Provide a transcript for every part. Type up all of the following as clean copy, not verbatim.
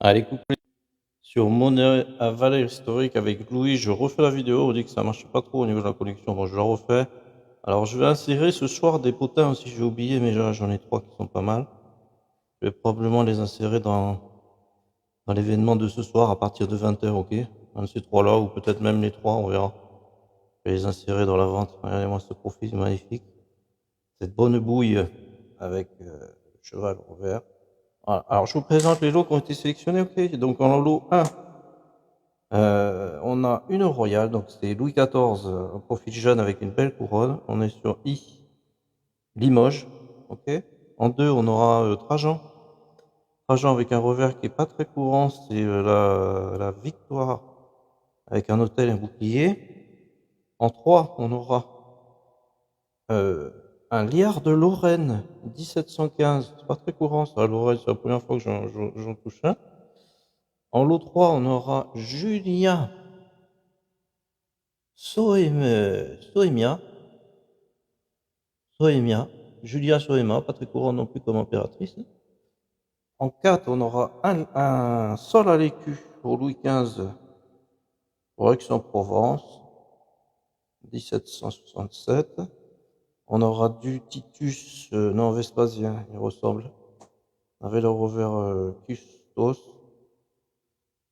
Allez, coucou. Sur monnaie à valeur historique avec Louis, je refais la vidéo. On dit que ça marche pas trop au niveau de la connexion. Bon, je la refais. Alors, je vais insérer ce soir des potins aussi. J'ai oublié, mais j'en ai 3 qui sont pas mal. Je vais probablement les insérer dans l'événement de ce soir à partir de 20h, ok? Un de ces 3-là, ou peut-être même les 3, on verra. Je vais les insérer dans la vente. Regardez-moi ce profil magnifique. Cette bonne bouille avec le cheval au vert. Voilà. Alors, je vous présente les lots qui ont été sélectionnés, ok? Donc, en lot 1, on a une royale, donc c'est Louis XIV, un profil jeune avec une belle couronne. On est sur I, Limoges, ok. En 2, on aura Trajan. Trajan avec un revers qui est pas très courant, c'est la victoire avec un hôtel et un bouclier. En 3, on aura un liard de Lorraine, 1715. C'est pas très courant ça, Lorraine, c'est la première fois que j'en touche un. En lot 3, on aura Julia Soémia. Julia Soéma, pas très courant non plus comme impératrice. En 4, on aura un sol à l'écu pour Louis XV pour Aix-en-Provence, 1767. On aura du Titus, non, Vespasien, il ressemble, avec le revers Custos.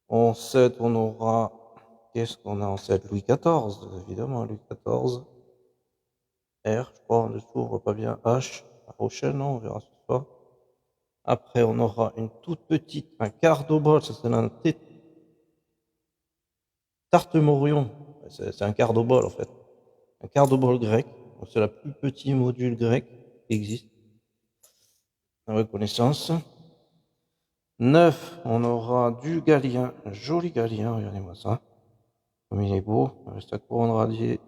En 7, on aura, qu'est-ce qu'on a en 7? Louis XIV, évidemment, Louis XIV. R, je crois, en dessous, on voit pas bien. H, La Rochelle, non, on verra ce soir. Après, on aura une toute petite, un quart d'obol, ça c'est un tarte morion. C'est un quart d'obol en fait. Un quart d'obol grec. C'est le plus petit module grec qui existe. La reconnaissance. 9, on aura du galien, un joli galien, regardez-moi ça. Comme il est beau, avec sa couronne radiée,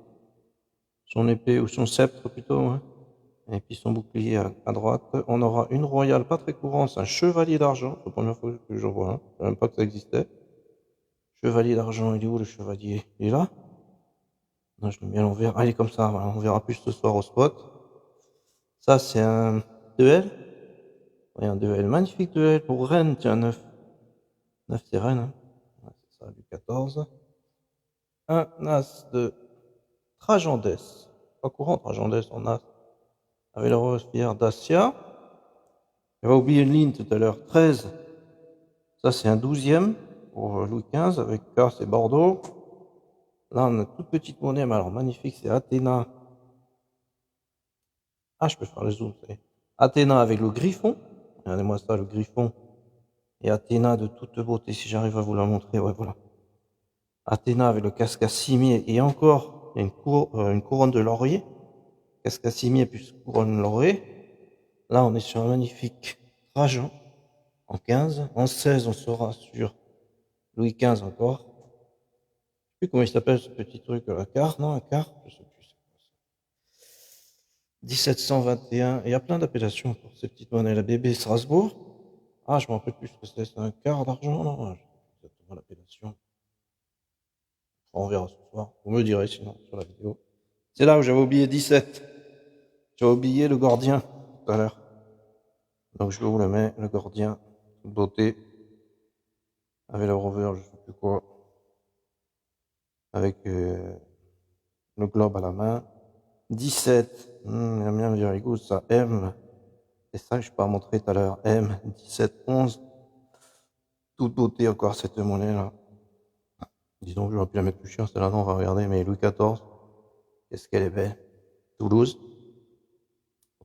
son épée ou son sceptre plutôt, hein. Et puis son bouclier à droite. On aura une royale pas très courante, c'est un chevalier d'argent. C'est la première fois que j'en vois un. Je ne savais même pas que ça existait. Chevalier d'argent, il est où le chevalier? Il est là? Non, je l'ai mis à l'envers. Ah, il est comme ça, voilà. On verra plus ce soir au spot. Ça, c'est un 2L. Oui, un 2L. Magnifique 2L pour Rennes, tiens, 9. 9, c'est Rennes, hein. Ouais, c'est ça, du 14. Un As de Trajandès. Pas courant, Trajandès en As. Avec la rose-pierre Dacia. J'avais oublié une ligne tout à l'heure. 13. Ça, c'est un 12e pour Louis XV avec K, c'est Bordeaux. Là, on a une toute petite monnaie, mais alors magnifique, c'est Athéna. Ah, je peux faire le zoom, ça y est. Athéna avec le griffon. Regardez-moi ça, le griffon. Et Athéna de toute beauté, si j'arrive à vous la montrer. Ouais, voilà. Athéna avec le casque à cimier. Et encore, il y a une couronne de laurier. Casque à cimier plus couronne de laurier. Là, on est sur un magnifique Trajan en 15. En 16, on sera sur Louis XV encore. Je sais plus comment il s'appelle ce petit truc, la carte, non, un quart, je sais plus. 1721, il y a plein d'appellations pour ces petites monnaies. La bébé Strasbourg. Ah, je me rappelle plus ce que c'était, un quart d'argent, non? Exactement l'appellation. On verra ce soir. Vous me direz sinon sur la vidéo. C'est là où j'avais oublié 17. J'avais oublié le gordien tout à l'heure. Donc je vous le mets, le gordien, beauté, avec le rover, je sais plus quoi, avec le globe à la main. 17, j'aime bien very good, ça, M. C'est ça que je peux montrer tout à l'heure, M. 17, 11. Toute beauté encore cette monnaie là. Disons, j'aurais pu la mettre plus chère, celle-là, non, on va regarder, mais Louis XIV, qu'est-ce qu'elle est belle. Toulouse,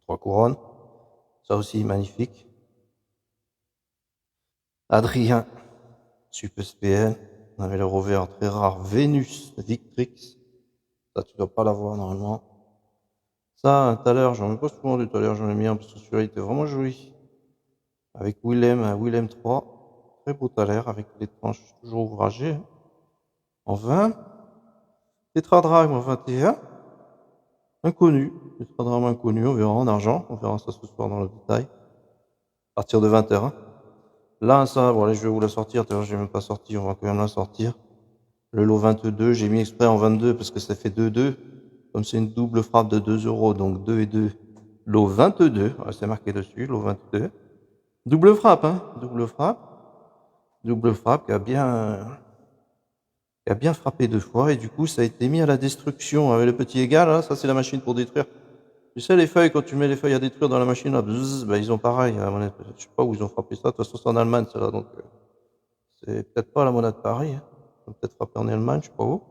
3 couronnes, ça aussi magnifique. Adrien, Super SPN, on avait le rover très rare, Vénus, Victrix, ça tu dois pas l'avoir normalement. Ça, tout à l'heure, j'en ai pas souvent du tout à l'heure, j'en ai mis un parce que celui-là était vraiment joli. Avec Willem 3, très beau tout à l'heure, avec les tranches toujours ouvragées. En 20, Tétradrame en 21, inconnu, Tétradrame inconnu, on verra en argent, on verra ça ce soir dans le détail, à partir de 20h. Là, ça, bon, allez, je vais vous la sortir, d'ailleurs, j'ai même pas sorti, on va quand même la sortir. Le lot 22, j'ai mis exprès en 22 parce que ça fait 2-2, comme c'est une double frappe de 2 euros, donc 2 et 2, lot 22, c'est marqué dessus, lot 22. Double frappe, hein, double frappe. double frappe qui a bien frappé 2 fois, et du coup, ça a été mis à la destruction avec le petit égal, là, ça c'est la machine pour détruire. Tu sais, les feuilles, quand tu mets les feuilles à détruire dans la machine, là, bzzz, bah, ils ont pareil, la monnaie. Je sais pas où ils ont frappé ça, de toute façon, c'est en Allemagne, ça, là, donc, c'est peut-être pas la monnaie de Paris, hein. Ils ont peut-être frappé en Allemagne, je sais pas où.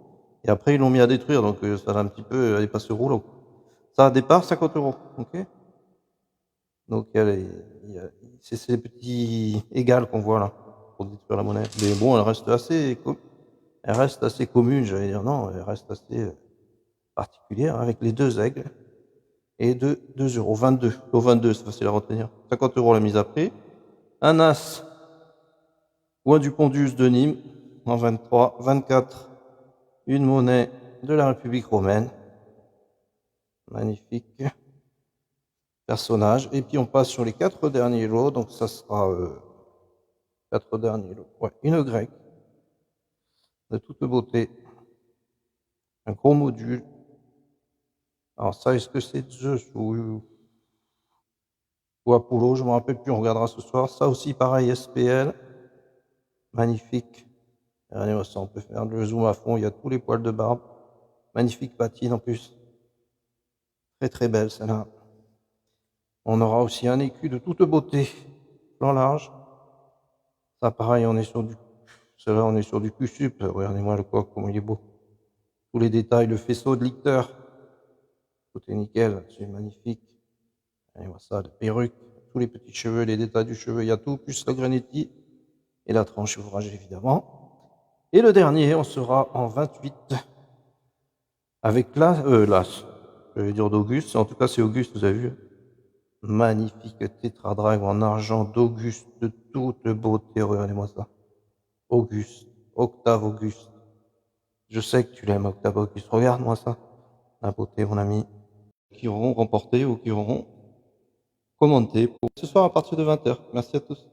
Et après, ils l'ont mis à détruire, donc, ça a un petit peu, elle est passée au rouleau. Ça, à départ, 50 €, ok? Donc, c'est ces petits égales qu'on voit là, pour détruire la monnaie. Mais bon, elle reste assez commune, j'allais dire, non, elle reste assez particulière, avec les 2 aigles et 2 €, 22. Au 22, c'est facile à retenir. 50 € la mise à prix. Un as ou un Dupondius de Nîmes en 23. 24, une monnaie de la République romaine. Magnifique personnage. Et puis on passe sur les 4 derniers lots, donc ça sera 4 derniers lots. Ouais, une grecque de toute beauté. Un gros module. Alors ça, est-ce que c'est Zeus ou Apollo? Je ne me rappelle plus, on regardera ce soir. Ça aussi, pareil, SPL. Magnifique. Regardez-moi ça, on peut faire le zoom à fond, il y a tous les poils de barbe. Magnifique patine en plus. Très très belle celle-là. On aura aussi un écu de toute beauté, plan large. Ça pareil, on est sur du... Celle-là, on est sur du Q-sup. Regardez-moi le coq, comment il est beau. Tous les détails, le faisceau de licteur. Tout est nickel, c'est magnifique. Regardez-moi ça, la perruque, tous les petits cheveux, les détails du cheveu, il y a tout, plus la granetti et la tranche ouvragée évidemment. Et le dernier, on sera en 28 avec l'as, je vais dire d'Auguste, en tout cas c'est Auguste, vous avez vu. Magnifique tétradrague en argent d'Auguste, de toute beauté, regardez-moi ça. Auguste, Octave Auguste. Je sais que tu l'aimes, Octave Auguste, regarde-moi ça. La beauté, mon ami. Qui auront remporté ou qui auront commenté pour ce soir à partir de 20h. Merci à tous.